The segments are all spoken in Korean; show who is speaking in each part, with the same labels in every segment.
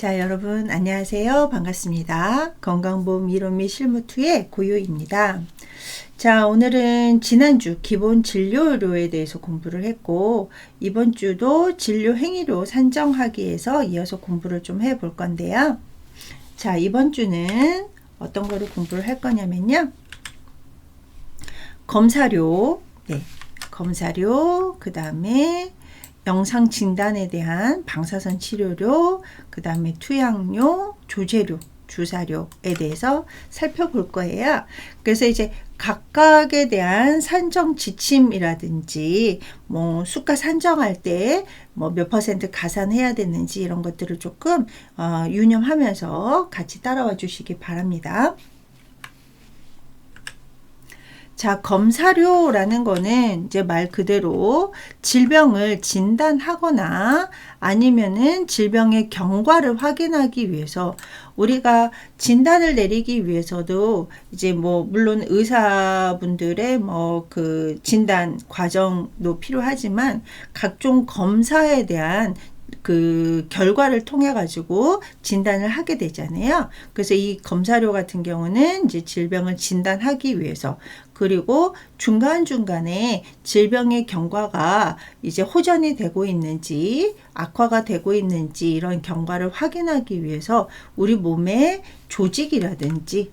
Speaker 1: 자, 여러분 안녕하세요. 반갑습니다. 건강보험 이론 및 실무2의 고요입니다. 자, 오늘은 지난주 기본 진료료에 대해서 공부를 했고 이번 주도 진료 행위료 산정하기에서 이어서 공부를 좀 해볼 건데요. 자, 이번 주는 어떤 거를 공부를 할 거냐면요. 검사료, 검사료, 그 다음에 영상 진단에 대한 방사선 치료료, 그 다음에 투약료, 조제료, 주사료에 대해서 살펴볼 거예요. 그래서 이제 각각에 대한 산정 지침이라든지 뭐 수가 산정할 때 뭐 몇 퍼센트 가산해야 되는지 이런 것들을 조금 유념하면서 같이 따라와 주시기 바랍니다. 자, 검사료라는 거는 이제 말 그대로 질병을 진단하거나 아니면은 질병의 경과를 확인하기 위해서 우리가 진단을 내리기 위해서도 이제 뭐 물론 의사분들의 뭐 그 진단 과정도 필요하지만 각종 검사에 대한 그 결과를 통해 가지고 진단을 하게 되잖아요. 그래서 이 검사료 같은 경우는 이제 질병을 진단하기 위해서, 그리고 중간중간에 질병의 경과가 이제 호전이 되고 있는지 악화가 되고 있는지 이런 경과를 확인하기 위해서 우리 몸의 조직이라든지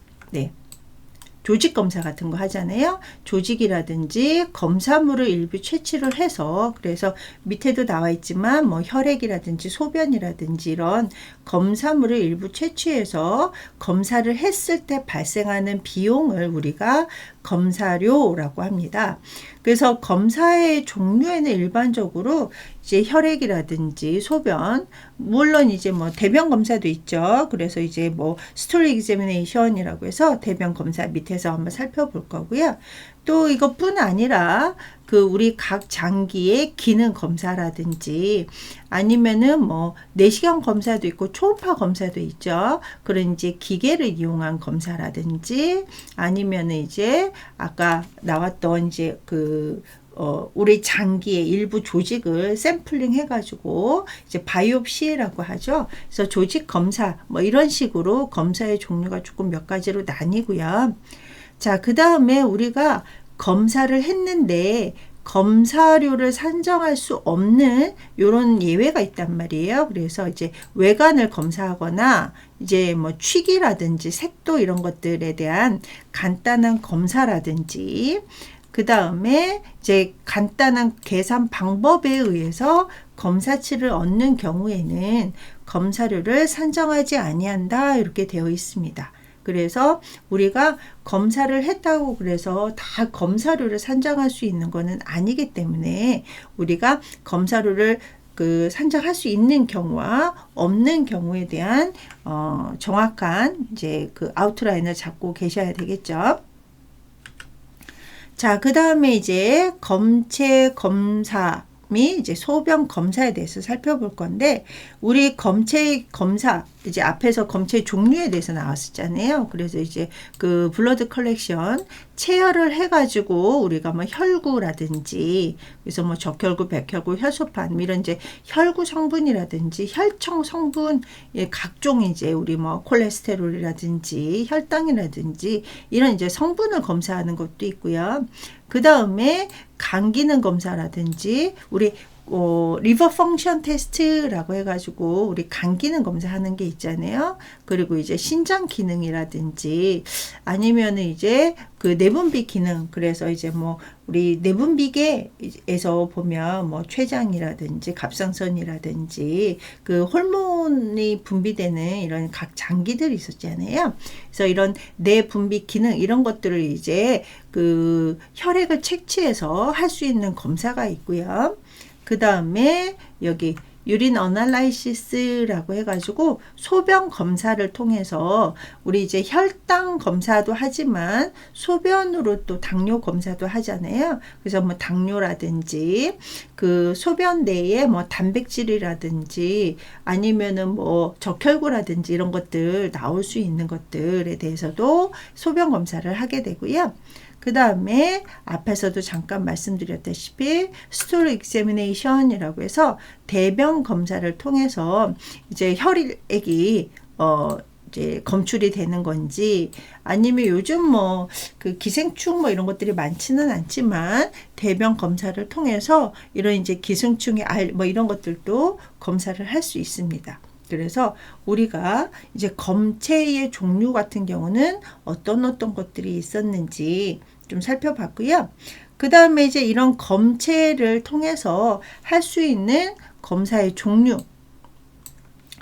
Speaker 1: 조직 검사 같은 거 하잖아요. 조직이라든지 검사물을 일부 채취를 해서, 그래서 밑에도 나와 있지만 뭐 혈액이라든지 소변이라든지 이런 검사물을 일부 채취해서 검사를 했을 때 발생하는 비용을 우리가 검사료라고 합니다. 그래서 검사의 종류에는 일반적으로 이제 혈액이라든지 소변, 물론 이제 뭐 대변 검사도 있죠. 그래서 이제 뭐 스토리 익자미네이션이라고 해서 대변 검사 밑에서 한번 살펴볼 거고요. 또 이것뿐 아니라 그 우리 각 장기의 기능 검사라든지 아니면은 뭐 내시경 검사도 있고 초음파 검사도 있죠. 그런 이제 기계를 이용한 검사라든지 아니면은 이제 아까 나왔던 이제 우리 장기의 일부 조직을 샘플링 해가지고 이제 바이옵시라고 하죠. 그래서 조직 검사 뭐 이런 식으로 검사의 종류가 조금 몇 가지로 나뉘고요. 자, 그 다음에 우리가 검사를 했는데 검사료를 산정할 수 없는 이런 예외가 있단 말이에요. 그래서 이제 외관을 검사하거나 이제 뭐 취기라든지 색도 이런 것들에 대한 간단한 검사라든지, 그 다음에 이제 간단한 계산 방법에 의해서 검사치를 얻는 경우에는 검사료를 산정하지 아니한다 이렇게 되어 있습니다. 그래서 우리가 검사를 했다고 그래서 다 검사료를 산정할 수 있는 것은 아니기 때문에 우리가 검사료를 산정할 수 있는 경우와 없는 경우에 대한 정확한 이제 그 아웃라인을 잡고 계셔야 되겠죠. 자, 그 다음에 이제 검체 검사 및 이제 소변 검사에 대해서 살펴볼 건데, 우리 검체 검사 이제 앞에서 검체 종류에 대해서 나왔었잖아요. 그래서 이제 그 블러드 컬렉션 체열을 해가지고 우리가 뭐 혈구라든지 그래서 뭐 적혈구, 백혈구, 혈소판 이런 이제 혈구 성분이라든지 혈청 성분, 각종 이제 우리 뭐 콜레스테롤이라든지 혈당이라든지 이런 이제 성분을 검사하는 것도 있고요. 그 다음에 간 기능 검사라든지 우리 리버 펑션 테스트라고 해가지고 우리 간 기능 검사하는 게 있잖아요. 그리고 이제 신장 기능이라든지 아니면은 이제 그 내분비 기능, 그래서 이제 뭐 우리 내분비계에서 보면 뭐 췌장이라든지 갑상선이라든지 그 호르몬이 분비되는 이런 각 장기들이 있었잖아요. 그래서 이런 내분비 기능 이런 것들을 이제 그 혈액을 채취해서 할 수 있는 검사가 있고요. 그 다음에 여기 유린 어널라이시스라고 해가지고 소변 검사를 통해서 우리 이제 혈당 검사도 하지만 소변으로 또 당뇨 검사도 하잖아요. 그래서 뭐 당뇨라든지 그 소변 내에 뭐 단백질이라든지 아니면은 뭐 적혈구라든지 이런 것들 나올 수 있는 것들에 대해서도 소변 검사를 하게 되고요. 그 다음에 앞에서도 잠깐 말씀드렸다시피 스토리 익자미네이션이라고 해서 대변 대변 검사를 통해서 이제 혈액이 이제 검출이 되는 건지, 아니면 요즘 뭐 그 기생충 뭐 이런 것들이 많지는 않지만 대변 검사를 통해서 이런 이제 기생충의 뭐 이런 것들도 검사를 할 수 있습니다. 그래서 우리가 이제 검체의 종류 같은 경우는 어떤 것들이 있었는지 좀 살펴봤고요. 그 다음에 이제 이런 검체를 통해서 할 수 있는 검사의 종류,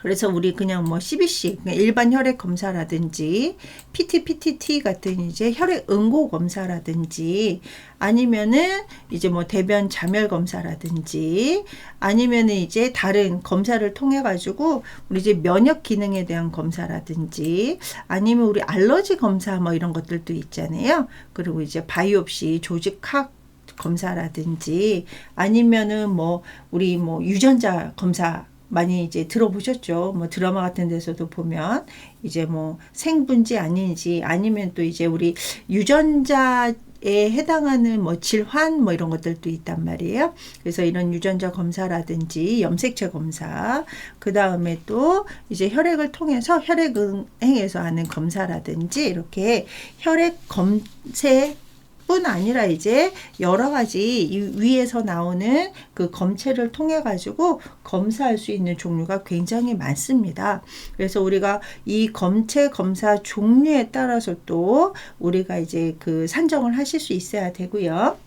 Speaker 1: 그래서 우리 그냥 뭐 CBC, 그냥 일반 혈액 검사라든지 PTT 같은 이제 혈액 응고 검사라든지, 아니면은 이제 뭐 대변 자멸 검사라든지, 아니면은 이제 다른 검사를 통해 가지고 우리 이제 면역 기능에 대한 검사라든지, 아니면 우리 알러지 검사 뭐 이런 것들도 있잖아요. 그리고 이제 바이옵시 조직학 검사라든지, 아니면은 뭐 우리 뭐 유전자 검사 많이 이제 들어보셨죠? 뭐 드라마 같은 데서도 보면 이제 뭐 생분지 아닌지, 아니면 또 이제 우리 유전자에 해당하는 뭐 질환 뭐 이런 것들도 있단 말이에요. 그래서 이런 유전자 검사라든지 염색체 검사, 그 다음에 또 이제 혈액을 통해서 혈액응행에서 하는 검사라든지, 이렇게 혈액 검색 뿐 아니라 이제 여러 가지 위에서 나오는 그 검체를 통해 가지고 검사할 수 있는 종류가 굉장히 많습니다. 그래서 우리가 이 검체 검사 종류에 따라서 또 우리가 이제 그 산정을 하실 수 있어야 되고요.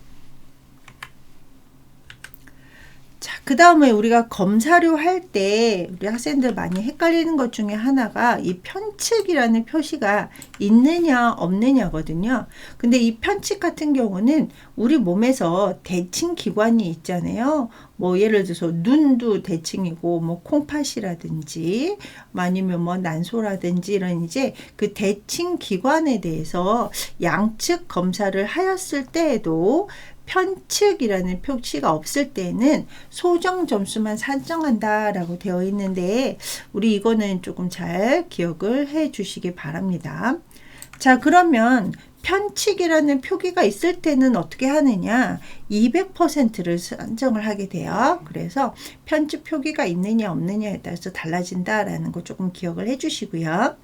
Speaker 1: 자, 그 다음에 우리가 검사료 할 때 우리 학생들 많이 헷갈리는 것 중에 하나가 이 편측이라는 표시가 있느냐 없느냐거든요. 근데 이 편측 같은 경우는 우리 몸에서 대칭 기관이 있잖아요. 뭐 예를 들어서 눈도 대칭이고, 뭐 콩팥이라든지 아니면 뭐 난소라든지, 이런 이제 그 대칭 기관에 대해서 양측 검사를 하였을 때에도 편측이라는 표시가 없을 때는 소정 점수만 산정한다라고 되어 있는데, 우리 이거는 조금 잘 기억을 해 주시기 바랍니다. 자, 그러면 편측이라는 표기가 있을 때는 어떻게 하느냐, 200%를 산정을 하게 돼요. 그래서 편측 표기가 있느냐 없느냐에 따라서 달라진다라는 거 조금 기억을 해 주시고요.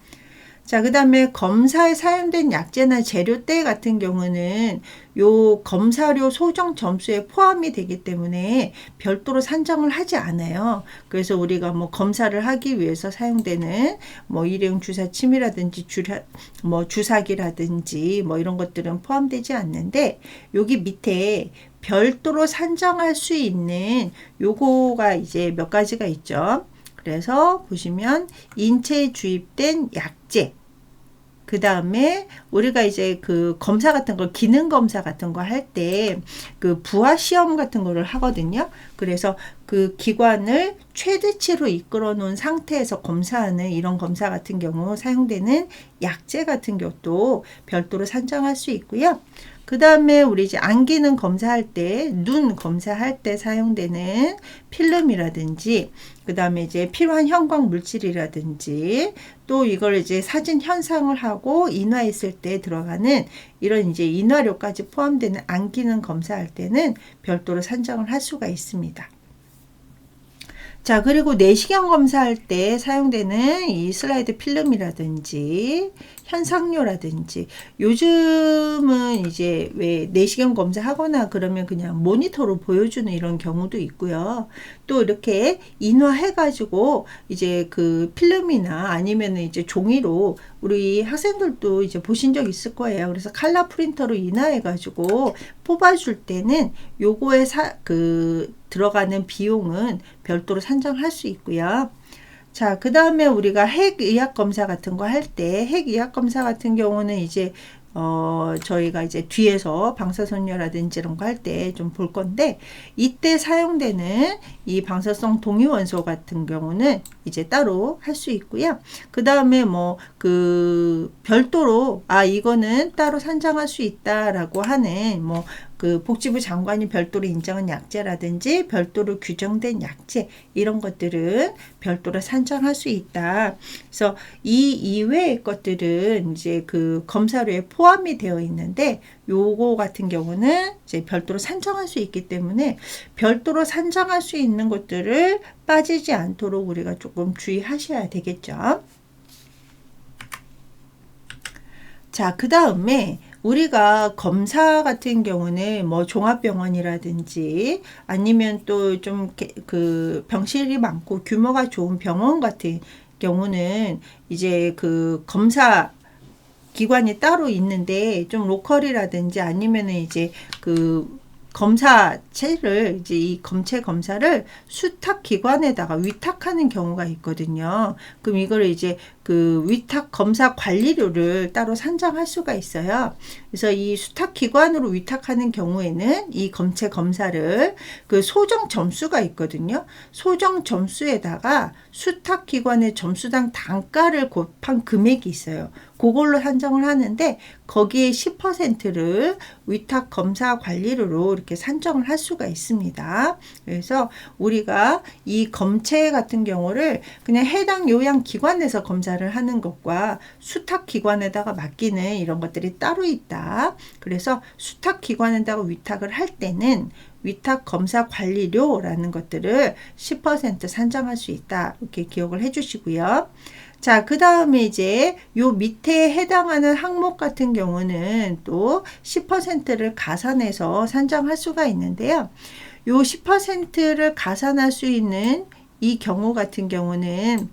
Speaker 1: 자, 그 다음에 검사에 사용된 약재나 재료대 같은 경우는 요 검사료 소정 점수에 포함이 되기 때문에 별도로 산정을 하지 않아요. 그래서 우리가 뭐 검사를 하기 위해서 사용되는 뭐 일회용 주사침이라든지 뭐 주사기라든지 뭐 이런 것들은 포함되지 않는데, 여기 밑에 별도로 산정할 수 있는 요거가 이제 몇 가지가 있죠. 그래서 보시면 인체에 주입된 약재, 그 다음에 우리가 이제 그 검사 같은 걸, 기능 검사 같은 거 할 때 그 부하 시험 같은 거를 하거든요. 그래서 그 기관을 최대치로 이끌어 놓은 상태에서 검사하는 이런 검사 같은 경우 사용되는 약재 같은 것도 별도로 산정할 수 있고요. 그 다음에 우리 이제 안기능 검사할 때, 눈 검사할 때 사용되는 필름이라든지, 그 다음에 이제 필요한 형광 물질이라든지, 또 이걸 이제 사진 현상을 하고 인화했을 때 들어가는 이런 이제 인화료까지 포함되는 안기능 검사할 때는 별도로 산정을 할 수가 있습니다. 자, 그리고 내시경 검사할 때 사용되는 이 슬라이드 필름이라든지 현상료라든지, 요즘은 이제 왜 내시경 검사하거나 그러면 그냥 모니터로 보여주는 이런 경우도 있고요. 또 이렇게 인화해가지고 이제 그 필름이나 아니면 이제 종이로, 우리 학생들도 이제 보신 적 있을 거예요. 그래서 칼라 프린터로 인화해가지고 뽑아줄 때는 요거에 들어가는 비용은 별도로 산정할 수 있고요. 자, 그 다음에 우리가 핵의학 검사 같은 거 할 때, 핵의학 검사 같은 경우는 이제 저희가 이제 뒤에서 방사선료라든지 이런 거 할 때 좀 볼 건데, 이때 사용되는 이 방사성 동위원소 같은 경우는 이제 따로 할 수 있고요. 그 다음에 뭐 그 별도로 이거는 따로 산정할 수 있다라고 하는 뭐 그 복지부 장관이 별도로 인정한 약재라든지 별도로 규정된 약재, 이런 것들은 별도로 산정할 수 있다. 그래서 이 이외의 것들은 이제 그 검사료에 포함이 되어 있는데 요거 같은 경우는 이제 별도로 산정할 수 있기 때문에 별도로 산정할 수 있는 것들을 빠지지 않도록 우리가 조금 주의하셔야 되겠죠. 자, 그 다음에 우리가 검사 같은 경우는 뭐 종합병원이라든지 아니면 또 좀 그 병실이 많고 규모가 좋은 병원 같은 경우는 이제 그 검사 기관이 따로 있는데 좀 로컬이라든지 아니면은 이제 그 검사체를 이제 이 검체 검사를 수탁 기관에다가 위탁하는 경우가 있거든요. 그럼 이거를 이제 그 위탁 검사 관리료를 따로 산정할 수가 있어요. 그래서 이 수탁 기관으로 위탁하는 경우에는 이 검체 검사를 그 소정 점수가 있거든요. 소정 점수에다가 수탁 기관의 점수당 단가를 곱한 금액이 있어요. 그걸로 산정을 하는데 거기에 10%를 위탁 검사 관리료로 이렇게 산정을 할 수가 있습니다. 그래서 우리가 이 검체 같은 경우를 그냥 해당 요양 기관에서 검사를 하는 것과 수탁 기관에다가 맡기는 이런 것들이 따로 있다. 그래서 수탁 기관에다가 위탁을 할 때는 위탁 검사 관리료라는 것들을 10% 산정할 수 있다. 이렇게 기억을 해 주시고요. 자, 그 다음에 이제 요 밑에 해당하는 항목 같은 경우는 또 10%를 가산해서 산정할 수가 있는데요. 요 10%를 가산할 수 있는 이 경우 같은 경우는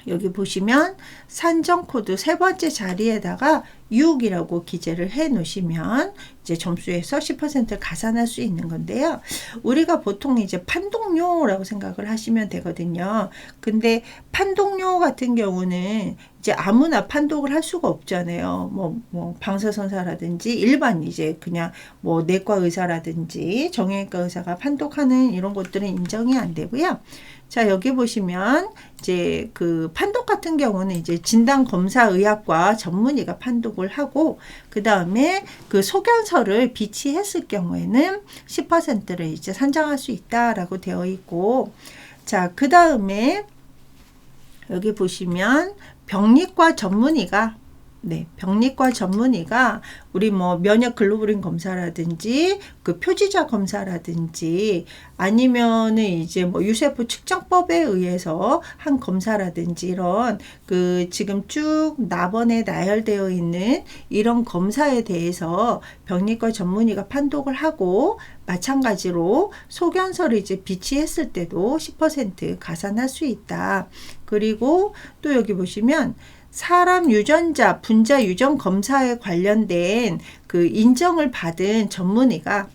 Speaker 1: 여기 보시면 산정 코드 세 번째 자리에다가 6이라고 기재를 해 놓으시면 이제 점수에서 10% 가산할 수 있는 건데요. 우리가 보통 이제 판독료라고 생각을 하시면 되거든요. 근데 판독료 같은 경우는 이제 아무나 판독을 할 수가 없잖아요. 뭐 방사선사라든지 일반 이제 그냥 뭐 내과 의사라든지 정형외과 의사가 판독하는 이런 것들은 인정이 안 되고요. 자, 여기 보시면 이제 그 판독 같은 경우는 이제 진단검사의학과 전문의가 판독을 하고 그 다음에 그 소견서를 비치했을 경우에는 10%를 이제 산정할 수 있다라고 되어 있고, 자, 그 다음에 여기 보시면 병리과 전문의가 병리과 전문의가 우리 뭐 면역 글로불린 검사라든지 그 표지자 검사라든지 아니면은 이제 뭐 유세포 측정법에 의해서 한 검사라든지 이런 그 지금 쭉 나번에 나열되어 있는 이런 검사에 대해서 병리과 전문의가 판독을 하고 마찬가지로 소견서를 이제 비치했을 때도 10% 가산할 수 있다. 그리고 또 여기 보시면 사람 유전자 분자 유전 검사에 관련된 그 인정을 받은 전문의가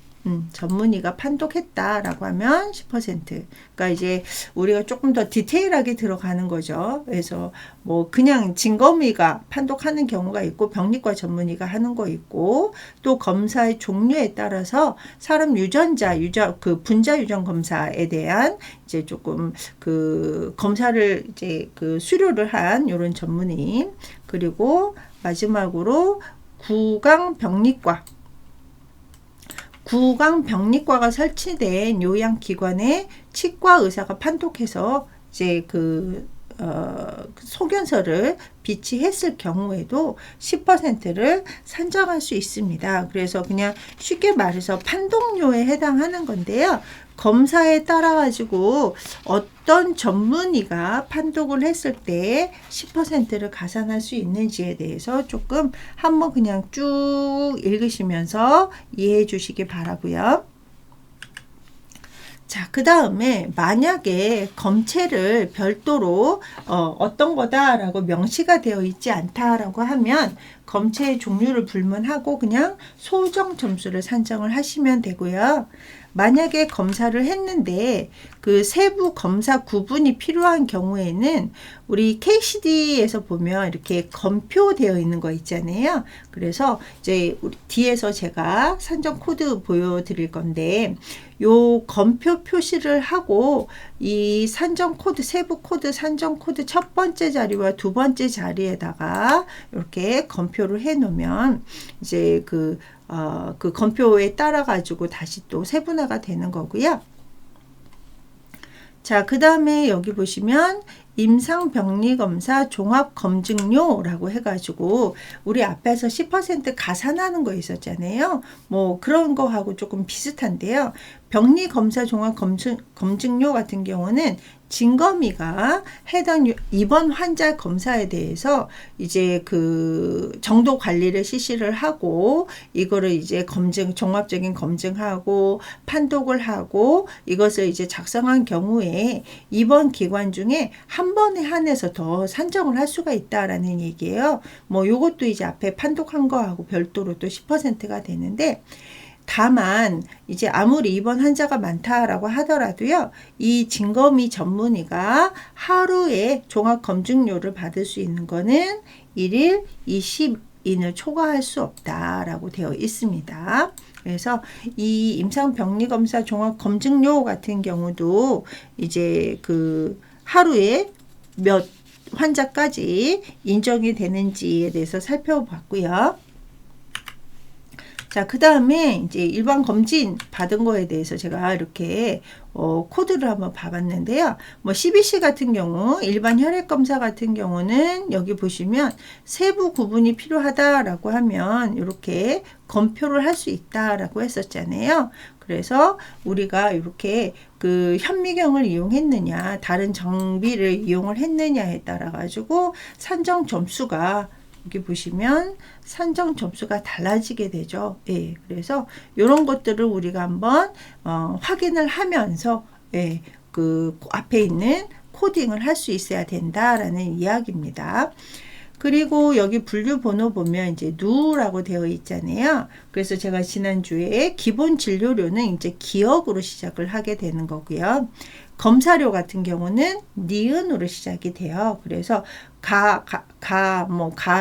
Speaker 1: 판독했다라고 하면 10%. 그러니까 이제 우리가 조금 더 디테일하게 들어가는 거죠. 그래서 뭐 그냥 진검의가 판독하는 경우가 있고 병리과 전문의가 하는 거 있고 또 검사의 종류에 따라서 사람 유전자 그 분자 유전 검사에 대한 이제 조금 그 검사를 이제 그 수료를 한 이런 전문의, 그리고 마지막으로 구강병리과가 설치된 요양기관의 치과 의사가 판독해서 이제 그 소견서를 비치했을 경우에도 10%를 산정할 수 있습니다. 그래서 그냥 쉽게 말해서 판독료에 해당하는 건데요. 검사에 따라 가지고 어떤 전문의가 판독을 했을 때 10%를 가산할 수 있는지에 대해서 조금 한번 그냥 쭉 읽으시면서 이해해 주시기 바라고요. 자, 그 다음에 만약에 검체를 별도로 어떤 거다라고 명시가 되어 있지 않다라고 하면 검체의 종류를 불문하고 그냥 소정 점수를 산정을 하시면 되고요. 만약에 검사를 했는데 그 세부 검사 구분이 필요한 경우에는 우리 KCD에서 보면 이렇게 검표되어 있는 거 있잖아요. 그래서 이제 우리 뒤에서 제가 산정 코드 보여드릴 건데 요 검표 표시를 하고 이 산정 코드 세부 코드 산정 코드 첫 번째 자리와 두 번째 자리에다가 이렇게 검표를 해 놓으면 이제 그 검표에 따라 가지고 다시 또 세분화가 되는 거고요. 자, 그 다음에 여기 보시면 임상병리검사 종합검증료라고 해가지고 우리 앞에서 10% 가산하는 거 있었잖아요. 뭐 그런 거하고 조금 비슷한데요. 병리검사 종합검증료 같은 경우는 진검이가 해당 입원 환자 검사에 대해서 이제 그 정도 관리를 실시를 하고 이거를 이제 종합적인 검증하고 판독을 하고 이것을 이제 작성한 경우에 입원 기관 중에 한 번에 한해서 더 산정을 할 수가 있다라는 얘기예요. 뭐 요것도 이제 앞에 판독한 거하고 별도로 또 10%가 되는데, 다만 이제 아무리 입원 환자가 많다라고 하더라도요, 이 진검이 전문의가 하루에 종합검증료를 받을 수 있는 거는 1일 20인을 초과할 수 없다라고 되어 있습니다. 그래서 이 임상병리검사 종합검증료 같은 경우도 이제 그 하루에 몇 환자까지 인정이 되는지에 대해서 살펴봤고요. 자, 그 다음에 이제 일반 검진 받은 거에 대해서 제가 이렇게 코드를 한번 봐봤는데요. 뭐 CBC 같은 경우, 일반 혈액 검사 같은 경우는 여기 보시면 세부 구분이 필요하다라고 하면 이렇게 검표를 할 수 있다라고 했었잖아요. 그래서 우리가 이렇게 그 현미경을 이용했느냐, 다른 장비를 이용을 했느냐에 따라 가지고 산정 점수가 여기 보시면 산정 점수가 달라지게 되죠. 예, 그래서 이런 것들을 우리가 한번 확인을 하면서 그 앞에 있는 코딩을 할 수 있어야 된다라는 이야기입니다. 그리고 여기 분류 번호 보면 이제 누라고 되어 있잖아요. 그래서 제가 지난주에 기본 진료료는 이제 기억으로 시작을 하게 되는 거고요. 검사료 같은 경우는 니은으로 시작이 돼요. 그래서 가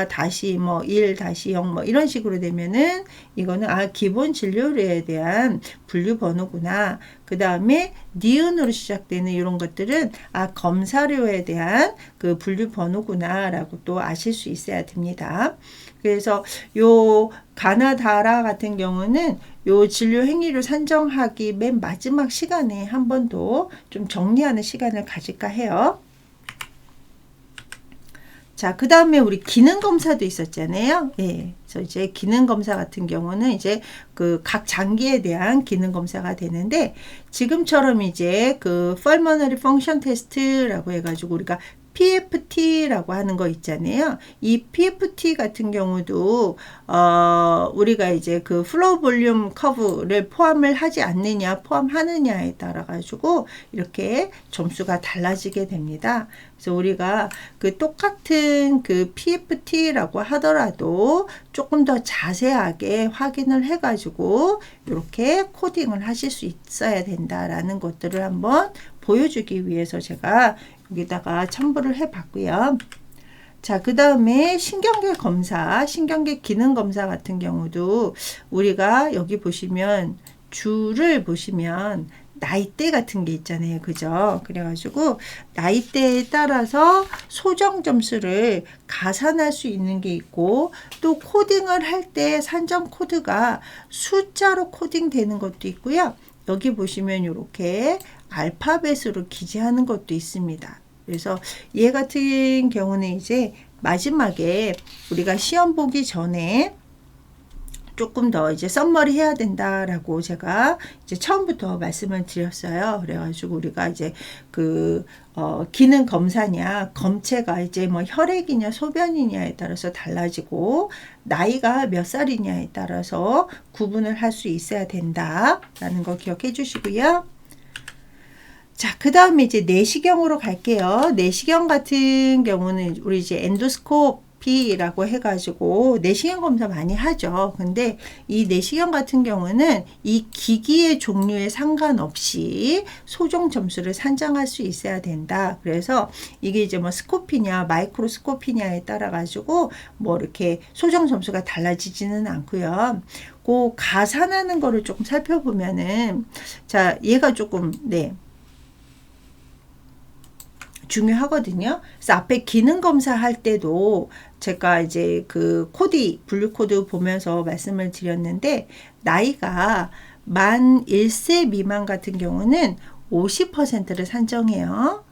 Speaker 1: 다시 1 다시 0 이런 식으로 되면은 이거는 기본 진료료에 대한 분류 번호구나. 그 다음에 니은으로 시작되는 이런 것들은 검사료에 대한 그 분류 번호구나라고 또 아실 수 있어야 됩니다. 그래서 요 가나다라 같은 경우는 요 진료 행위를 산정하기 맨 마지막 시간에 한 번 더 좀 정리하는 시간을 가질까 해요. 자, 그 다음에 우리 기능검사도 있었잖아요. 예. 그래서 이제 기능검사 같은 경우는 이제 그 각 장기에 대한 기능검사가 되는데, 지금처럼 이제 그 Pulmonary Function Test라고 해가지고 우리가 PFT라고 하는 거 있잖아요. 이 PFT 같은 경우도 우리가 이제 그 플로우 볼륨 커브를 포함을 하지 않느냐, 포함하느냐에 따라 가지고 이렇게 점수가 달라지게 됩니다. 그래서 우리가 그 똑같은 그 PFT라고 하더라도 조금 더 자세하게 확인을 해가지고 이렇게 코딩을 하실 수 있어야 된다라는 것들을 한번 보여주기 위해서 제가 여기다가 첨부를 해 봤고요. 자, 그 다음에 신경계 검사, 신경계 기능 검사 같은 경우도 우리가 여기 보시면 줄을 보시면 나이대 같은 게 있잖아요. 그죠? 그래가지고 나이대에 따라서 소정 점수를 가산할 수 있는 게 있고, 또 코딩을 할 때 산정 코드가 숫자로 코딩 되는 것도 있고요. 여기 보시면 이렇게 알파벳으로 기재하는 것도 있습니다. 그래서 얘 같은 경우는 이제 마지막에 우리가 시험 보기 전에 조금 더 이제 썸머리 해야 된다라고 제가 이제 처음부터 말씀을 드렸어요. 그래가지고 우리가 이제 그 기능 검사냐, 검체가 이제 뭐 혈액이냐, 소변이냐에 따라서 달라지고, 나이가 몇 살이냐에 따라서 구분을 할 수 있어야 된다라는 거 기억해 주시고요. 자, 그 다음에 이제 내시경으로 갈게요. 내시경 같은 경우는 우리 이제 엔도스코피라고 해가지고 내시경 검사 많이 하죠. 근데 이 내시경 같은 경우는 이 기기의 종류에 상관없이 소정 점수를 산정할 수 있어야 된다. 그래서 이게 이제 뭐 스코피냐, 마이크로스코피냐에 따라 가지고 뭐 이렇게 소정 점수가 달라지지는 않고요. 그 가산하는 거를 조금 살펴보면은, 자, 얘가 조금 중요하거든요. 그래서 앞에 기능 검사할 때도 제가 이제 그 분류 코드 보면서 말씀을 드렸는데, 나이가 만 1세 미만 같은 경우는 50%를 산정해요.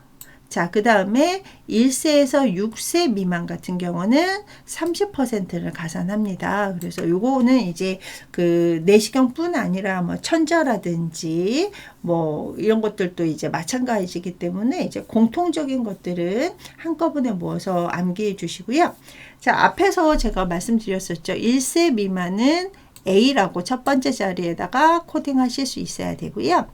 Speaker 1: 자, 그 다음에 1세에서 6세 미만 같은 경우는 30%를 가산합니다. 그래서 요거는 이제 그 내시경뿐 아니라 뭐 천자라든지 뭐 이런 것들도 이제 마찬가지이기 때문에 이제 공통적인 것들은 한꺼번에 모아서 암기해 주시고요. 자, 앞에서 제가 말씀드렸었죠. 1세 미만은 A라고 첫 번째 자리에다가 코딩하실 수 있어야 되고요.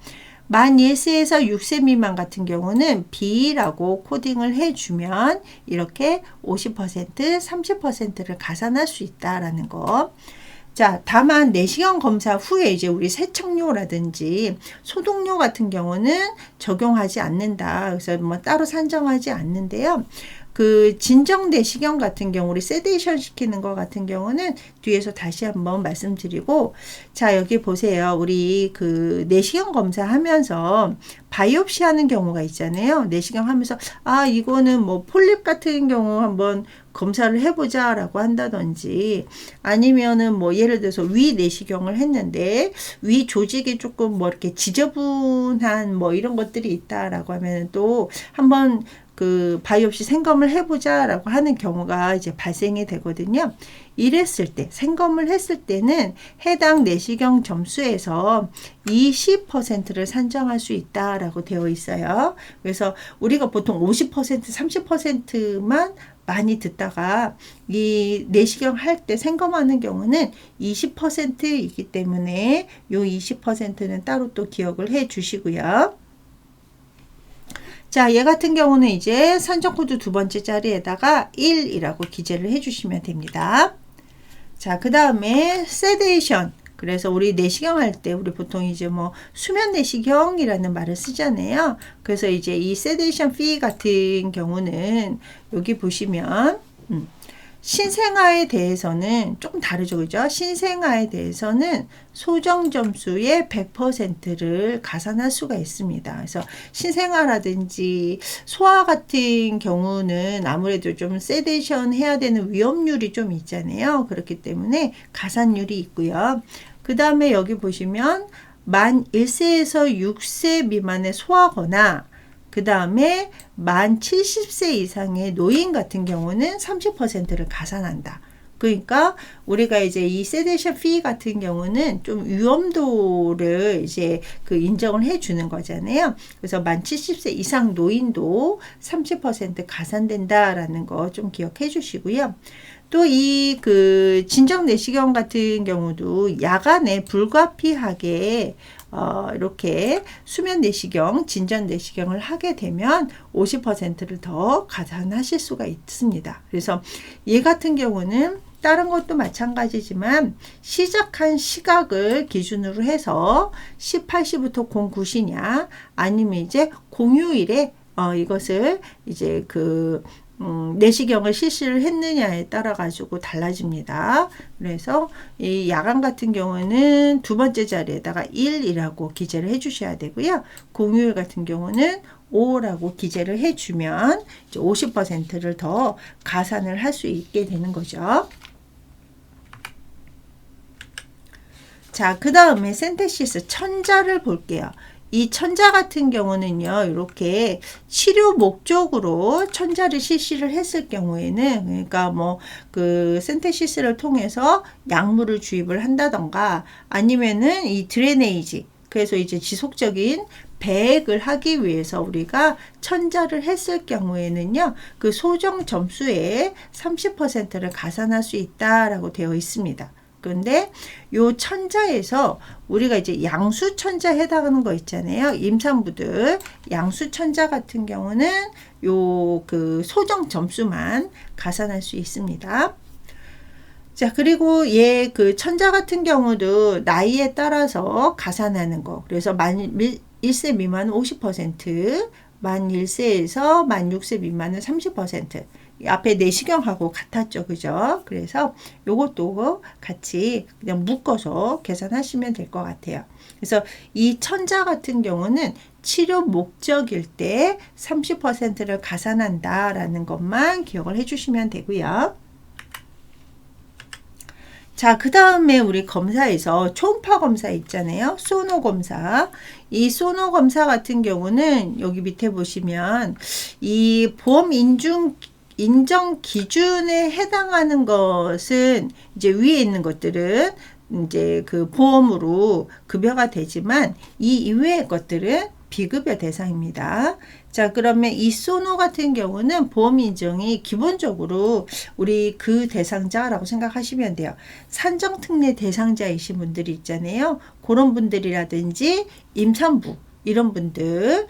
Speaker 1: 만 1세에서 6세 미만 같은 경우는 B라고 코딩을 해주면 이렇게 50%, 30%를 가산할 수 있다라는 거. 자, 다만 내시경 검사 후에 이제 우리 세척료라든지 소독료 같은 경우는 적용하지 않는다. 그래서 뭐 따로 산정하지 않는데요. 그 진정 내시경 같은 경우 우리 세데이션 시키는 거 같은 경우는 뒤에서 다시 한번 말씀드리고, 자, 여기 보세요. 우리 그 내시경 검사하면서 바이옵시 하는 경우가 있잖아요. 내시경 하면서 아, 이거는 뭐 폴립 같은 경우 한번 검사를 해보자 라고 한다든지, 아니면은 뭐 예를 들어서 위 내시경을 했는데 위 조직이 조금 뭐 이렇게 지저분한 뭐 이런 것들이 있다라고 하면 또 한번 그 바이옵시 생검을 해보자 라고 하는 경우가 이제 발생이 되거든요. 이랬을 때, 생검을 했을 때는 해당 내시경 점수에서 20%를 산정할 수 있다라고 되어 있어요. 그래서 우리가 보통 50%, 30%만 많이 듣다가 이 내시경 할 때 생검하는 경우는 20%이기 때문에 요 20%는 따로 또 기억을 해 주시고요. 자, 얘 같은 경우는 이제 산정 코드 두 번째 자리에다가 1이라고 기재를 해주시면 됩니다. 자, 그 다음에 세데이션. 그래서 우리 내시경 할 때 우리 보통 이제 뭐 수면 내시경이라는 말을 쓰잖아요. 그래서 이제 이 세데이션 피 같은 경우는 여기 보시면 신생아에 대해서는 조금 다르죠. 그죠? 신생아에 대해서는 소정 점수의 100%를 가산할 수가 있습니다. 그래서 신생아라든지 소아 같은 경우는 아무래도 좀 세데이션 해야 되는 위험률이 좀 있잖아요. 그렇기 때문에 가산율이 있고요. 그 다음에 여기 보시면 만 1세에서 6세 미만의 소아거나 그 다음에 만 70세 이상의 노인 같은 경우는 30%를 가산한다. 그러니까 우리가 이제 이 세데이션 피 같은 경우는 좀 위험도를 이제 그 인정을 해 주는 거잖아요. 그래서 만 70세 이상 노인도 30% 가산된다라는 거 좀 기억해 주시고요. 또 이 그 진정 내시경 같은 경우도 야간에 불가피하게 이렇게 수면 내시경, 진전 내시경을 하게 되면 50%를 더 가산하실 수가 있습니다. 그래서 얘 같은 경우는 다른 것도 마찬가지지만 시작한 시각을 기준으로 해서 18시부터 09시냐 아니면 이제 공휴일에 이것을 이제 그 내시경을 실시를 했느냐에 따라 가지고 달라집니다. 그래서 이 야간 같은 경우는 두 번째 자리에다가 1이라고 기재를 해 주셔야 되고요. 공휴일 같은 경우는 5라고 기재를 해주면 이제 50%를 더 가산을 할 수 있게 되는 거죠. 자, 그 다음에 센테시스 천자를 볼게요. 이 천자 같은 경우는요, 이렇게 치료 목적으로 천자를 실시를 했을 경우에는, 그러니까 뭐, 그 센테시스를 통해서 약물을 주입을 한다던가, 아니면은 이 드레네이지, 그래서 이제 지속적인 배액을 하기 위해서 우리가 천자를 했을 경우에는요, 그 소정 점수의 30%를 가산할 수 있다라고 되어 있습니다. 그런데 요 천자에서 우리가 이제 양수천자 해당하는 거 있잖아요. 임산부들 양수천자 같은 경우는 요 그 소정 점수만 가산할 수 있습니다. 자, 그리고 얘 그 천자 같은 경우도 나이에 따라서 가산하는 거. 그래서 만 1세 미만은 50%, 만 1세에서 만 6세 미만은 30%. 앞에 내시경하고 같았죠. 그죠? 그래서 요것도 같이 그냥 묶어서 계산하시면 될 것 같아요. 그래서 이 천자 같은 경우는 치료 목적일 때 30%를 가산한다라는 것만 기억을 해주시면 되고요. 자, 그 다음에 우리 검사에서 초음파 검사 있잖아요. 소노 검사. 이 소노 검사 같은 경우는 여기 밑에 보시면 이 보험 인정 기준에 해당하는 것은 이제 위에 있는 것들은 이제 그 보험으로 급여가 되지만 이 이외의 것들은 비급여 대상입니다. 자, 그러면 이 소노 같은 경우는 보험 인정이 기본적으로 우리 그 대상자라고 생각하시면 돼요. 산정특례 대상자이신 분들이 있잖아요. 그런 분들이라든지 임산부 이런 분들에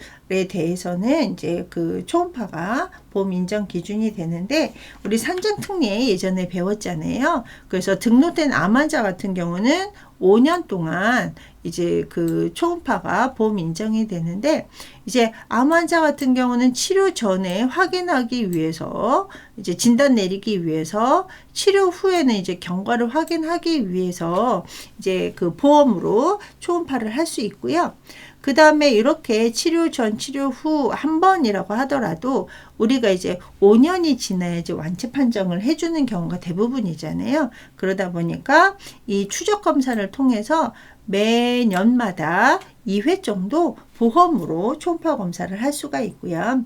Speaker 1: 대해서는 이제 그 초음파가 보험 인정 기준이 되는데, 우리 산정특례 예전에 배웠잖아요. 그래서 등록된 암 환자 같은 경우는 5년 동안 이제 그 초음파가 보험 인정이 되는데, 이제 암 환자 같은 경우는 치료 전에 확인하기 위해서, 이제 진단 내리기 위해서, 치료 후에는 이제 경과를 확인하기 위해서 이제 그 보험으로 초음파를 할 수 있고요. 그 다음에 이렇게 치료 전, 치료 후 한 번이라고 하더라도 우리가 이제 5년이 지나야지 완치 판정을 해주는 경우가 대부분이잖아요. 그러다 보니까 이 추적 검사를 통해서 매년마다 2회 정도 보험으로 초음파 검사를 할 수가 있고요.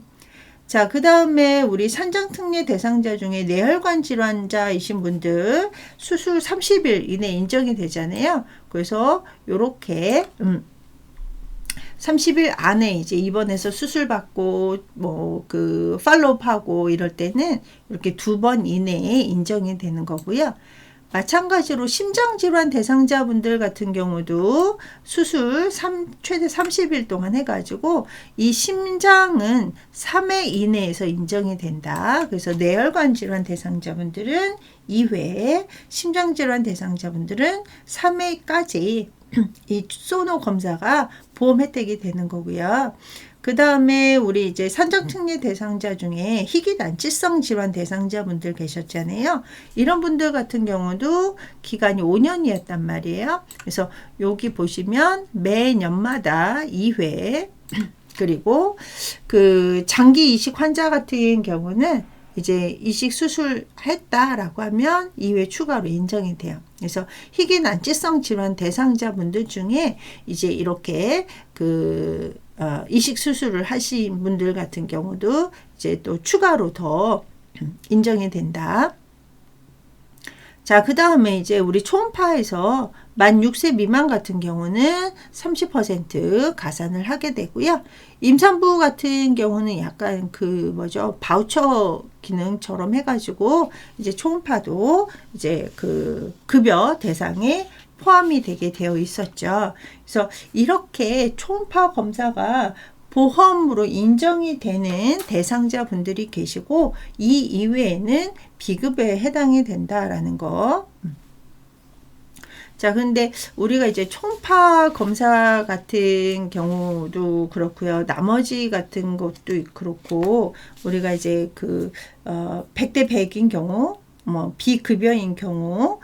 Speaker 1: 자, 그 다음에 우리 산정특례 대상자 중에 뇌혈관 질환자이신 분들 수술 30일 이내 인정이 되잖아요. 그래서 요렇게 30일 안에 이제 입원해서 수술받고 뭐 그 팔로우하고 이럴 때는 이렇게 2번 이내에 인정이 되는 거고요. 마찬가지로 심장질환 대상자분들 같은 경우도 수술 최대 30일 동안 해가지고 이 심장은 3회 이내에서 인정이 된다. 그래서 뇌혈관 질환 대상자분들은 2회, 심장질환 대상자분들은 3회까지 이 소노 검사가 보험 혜택이 되는 거고요. 그 다음에 우리 이제 산정특례 대상자 중에 희귀난치성 질환 대상자분들 계셨잖아요. 이런 분들 같은 경우도 기간이 5년이었단 말이에요. 그래서 여기 보시면 매년마다 2회, 그리고 그 장기 이식 환자 같은 경우는 이제 이식 수술했다라고 하면 2회 추가로 인정이 돼요. 그래서 희귀난치성 질환 대상자분들 중에 이제 이렇게 그 이식 수술을 하신 분들 같은 경우도 이제 또 추가로 더 인정이 된다. 자, 그 다음에 이제 우리 초음파에서 만 6세 미만 같은 경우는 30% 가산을 하게 되고요. 임산부 같은 경우는 약간 그 바우처 기능처럼 해가지고 이제 초음파도 이제 그 급여 대상에 포함이 되게 되어 있었죠. 그래서 이렇게 초음파 검사가 보험으로 인정이 되는 대상자분들이 계시고, 이 이외에는 비급여에 해당이 된다라는 거. 자, 근데 우리가 이제 초음파 검사 같은 경우도 그렇고요. 나머지 같은 것도 그렇고, 우리가 이제 그 100대 100인 경우, 뭐 비급여인 경우,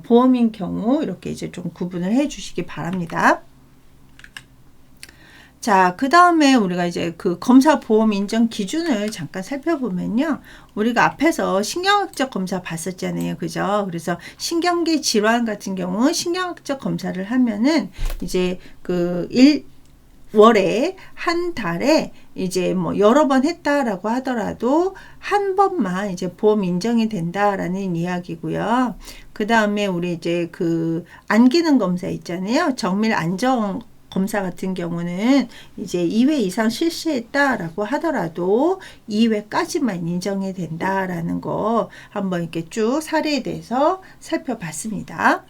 Speaker 1: 보험인 경우 이렇게 이제 좀 구분을 해 주시기 바랍니다. 자, 그 다음에 우리가 이제 그 검사 보험 인정 기준을 잠깐 살펴보면요. 우리가 앞에서 신경학적 검사 봤었잖아요. 그죠? 그래서 신경계 질환 같은 경우 신경학적 검사를 하면은 이제 그 1월에 한 달에 이제 뭐 여러 번 했다라고 하더라도 한 번만 이제 보험 인정이 된다라는 이야기고요. 그 다음에 우리 이제 그 안기능 검사 있잖아요. 정밀 안정 검사 같은 경우는 이제 2회 이상 실시했다라고 하더라도 2회까지만 인정이 된다라는 거 한번 이렇게 쭉 사례에 대해서 살펴봤습니다.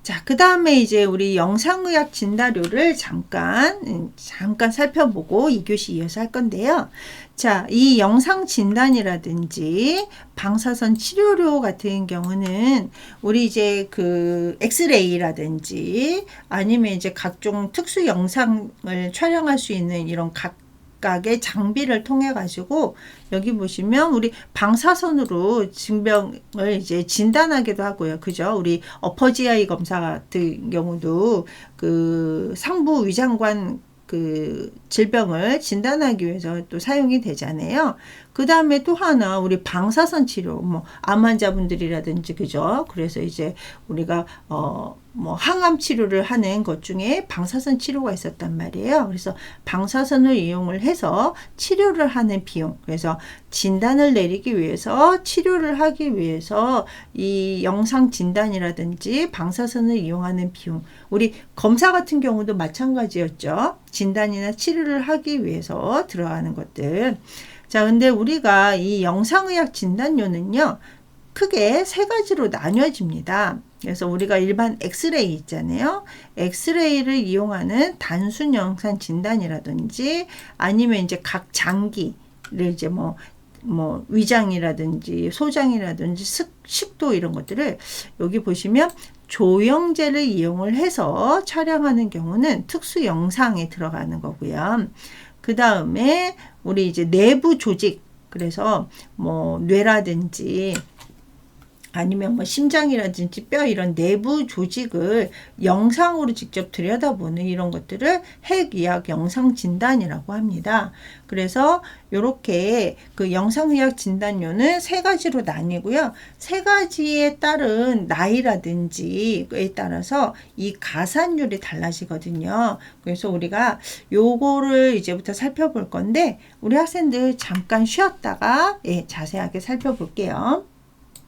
Speaker 1: 자, 그 다음에 이제 우리 영상의학 진단료를 잠깐 살펴보고 2교시 이어서 할 건데요. 자, 이 영상 진단이라든지 방사선 치료료 같은 경우는 우리 이제 그 엑스레이라든지 아니면 이제 각종 특수 영상을 촬영할 수 있는 이런 각각의 장비를 통해 가지고 여기 보시면 우리 방사선으로 질병을 이제 진단하기도 하고요. 그죠? 우리 어퍼지아이 검사 같은 경우도 그 상부 위장관 그 질병을 진단하기 위해서 또 사용이 되잖아요. 그 다음에 또 하나 우리 방사선 치료, 뭐 암 환자분들이라든지 그죠? 그래서 이제 우리가 뭐 항암 치료를 하는 것 중에 방사선 치료가 있었단 말이에요. 그래서 방사선을 이용을 해서 치료를 하는 비용. 그래서 진단을 내리기 위해서 치료를 하기 위해서 이 영상 진단이라든지 방사선을 이용하는 비용. 우리 검사 같은 경우도 마찬가지였죠. 진단이나 치료를 하기 위해서 들어가는 것들. 자, 근데 우리가 이 영상의학 진단료는요, 크게 세 가지로 나뉘어집니다. 그래서 우리가 일반 엑스레이 있잖아요. 엑스레이를 이용하는 단순 영상 진단이라든지 아니면 이제 각 장기를 이제 뭐 위장이라든지 소장이라든지 식도 이런 것들을 여기 보시면 조영제를 이용을 해서 촬영하는 경우는 특수 영상에 들어가는 거고요. 그 다음에 우리 이제 내부 조직, 그래서 뭐 뇌라든지 아니면 뭐 심장이라든지 뼈 이런 내부 조직을 영상으로 직접 들여다보는 이런 것들을 핵의학 영상 진단이라고 합니다. 그래서 이렇게 그 영상의학 진단료는 세 가지로 나뉘고요. 세 가지에 따른 나이라든지에 따라서 이 가산율이 달라지거든요. 그래서 우리가 요거를 이제부터 살펴볼 건데 우리 학생들 잠깐 쉬었다가 자세하게 살펴볼게요.